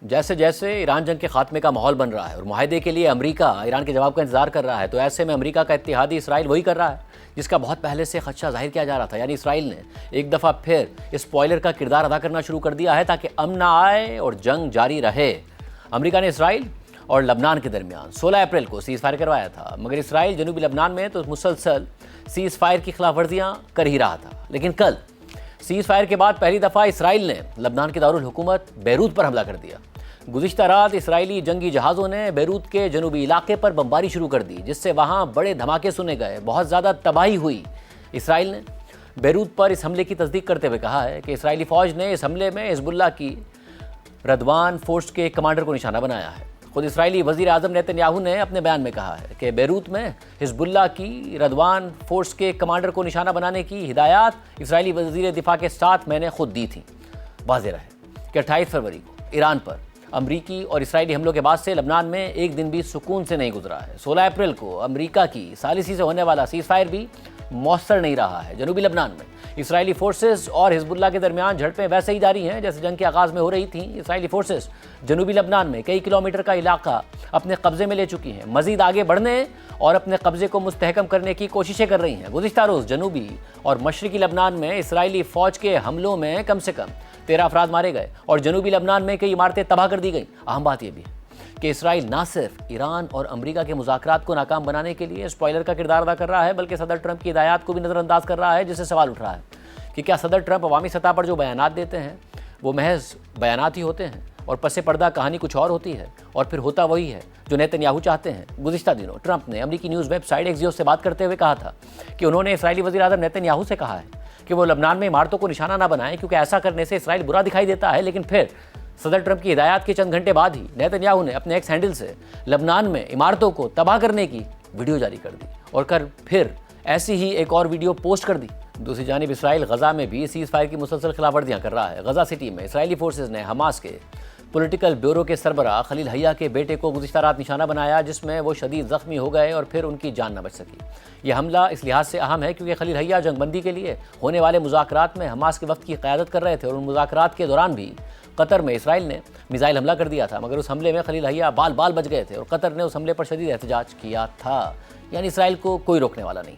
جیسے جیسے ایران جنگ کے خاتمے کا ماحول بن رہا ہے اور معاہدے کے لیے امریکہ ایران کے جواب کا انتظار کر رہا ہے، تو ایسے میں امریکہ کا اتحادی اسرائیل وہی کر رہا ہے جس کا بہت پہلے سے خدشہ ظاہر کیا جا رہا تھا، یعنی اسرائیل نے ایک دفعہ پھر اسپوائلر کا کردار ادا کرنا شروع کر دیا ہے تاکہ امن نہ آئے اور جنگ جاری رہے۔ امریکہ نے اسرائیل اور لبنان کے درمیان 16 اپریل کو سیز فائر کروایا تھا، مگر اسرائیل جنوبی لبنان میں تو مسلسل سیز فائر کی خلاف ورزیاں کر ہی رہا تھا۔ لیکن کل سیز فائر کے بعد پہلی دفعہ اسرائیل نے لبنان کے دارالحکومت بیروت پر حملہ کر دیا۔ گزشتہ رات اسرائیلی جنگی جہازوں نے بیروت کے جنوبی علاقے پر بمباری شروع کر دی، جس سے وہاں بڑے دھماکے سنے گئے، بہت زیادہ تباہی ہوئی۔ اسرائیل نے بیروت پر اس حملے کی تصدیق کرتے ہوئے کہا ہے کہ اسرائیلی فوج نے اس حملے میں حزب اللہ کی ردوان فورس کے کمانڈر کو نشانہ بنایا ہے۔ خود اسرائیلی وزیر اعظم نیتن یاہو نے اپنے بیان میں کہا ہے کہ بیروت میں حزب اللہ کی ردوان فورس کے کمانڈر کو نشانہ بنانے کی ہدایات اسرائیلی وزیر دفاع کے ساتھ میں نے خود دی تھیں۔ واضح رہے کہ 28 فروری کو ایران پر امریکی اور اسرائیلی حملوں کے بعد سے لبنان میں ایک دن بھی سکون سے نہیں گزرا ہے۔ 16 اپریل کو امریکہ کی ثالثی سے ہونے والا سیز فائر بھی مؤثر نہیں رہا ہے۔ جنوبی لبنان میں اسرائیلی فورسز اور حزب اللہ کے درمیان جھڑپیں ویسے ہی جاری ہیں جیسے جنگ کے آغاز میں ہو رہی تھیں۔ اسرائیلی فورسز جنوبی لبنان میں کئی کلومیٹر کا علاقہ اپنے قبضے میں لے چکی ہیں، مزید آگے بڑھنے اور اپنے قبضے کو مستحکم کرنے کی کوششیں کر رہی ہیں۔ گزشتہ روز جنوبی اور مشرقی لبنان میں اسرائیلی فوج کے حملوں میں کم سے کم 13 افراد مارے گئے اور جنوبی لبنان میں کئی عمارتیں تباہ کر دی گئیں۔ اہم بات یہ بھی ہے کہ اسرائیل نہ صرف ایران اور امریکہ کے مذاکرات کو ناکام بنانے کے لیے اسپوائلر کا کردار ادا کر رہا ہے، بلکہ صدر ٹرمپ کی ہدایات کو بھی نظر انداز کر رہا ہے، جس سے سوال اٹھ رہا ہے کہ کیا صدر ٹرمپ عوامی سطح پر جو بیانات دیتے ہیں وہ محض بیانات ہی ہوتے ہیں اور پس پردہ کہانی کچھ اور ہوتی ہے اور پھر ہوتا وہی ہے جو نیتن یاہو چاہتے ہیں۔ گزشتہ دنوں ٹرمپ نے امریکی نیوز ویب سائٹ ایکزیوس سے بات کرتے ہوئے کہا تھا کہ انہوں نے اسرائیلی وزیر اعظم نیتن یاہو سے کہا ہے کہ وہ لبنان میں عمارتوں کو نشانہ نہ بنائیں کیونکہ ایسا کرنے سے اسرائیل برا دکھائی دیتا ہے۔ لیکن پھر صدر ٹرمپ کی ہدایات کے چند گھنٹے بعد ہی نیتن یاہو نے اپنے ایکس ہینڈل سے لبنان میں عمارتوں کو تباہ کرنے کی ویڈیو جاری کر دی اور پھر ایسی ہی ایک اور ویڈیو پوسٹ کر دی۔ دوسری جانب اسرائیل غزہ میں بھی سیز فائر کی مسلسل خلاف ورزیاں کر رہا ہے۔ غزہ سٹی میں اسرائیلی فورسز نے حماس کے پولیٹیکل بیورو کے سربراہ خلیل حیا کے بیٹے کو گزشتہ رات نشانہ بنایا، جس میں وہ شدید زخمی ہو گئے اور پھر ان کی جان نہ بچ سکی۔ یہ حملہ اس لحاظ سے اہم ہے کیونکہ خلیل حیا جنگ بندی کے لیے ہونے والے مذاکرات میں حماس کے وفد کی قیادت کر رہے تھے اور ان مذاکرات کے دوران بھی قطر میں اسرائیل نے میزائل حملہ کر دیا تھا، مگر اس حملے میں خلیل حیا بال بچ گئے تھے اور قطر نے اس حملے پر شدید احتجاج کیا تھا۔ یعنی اسرائیل کو کوئی روکنے والا نہیں۔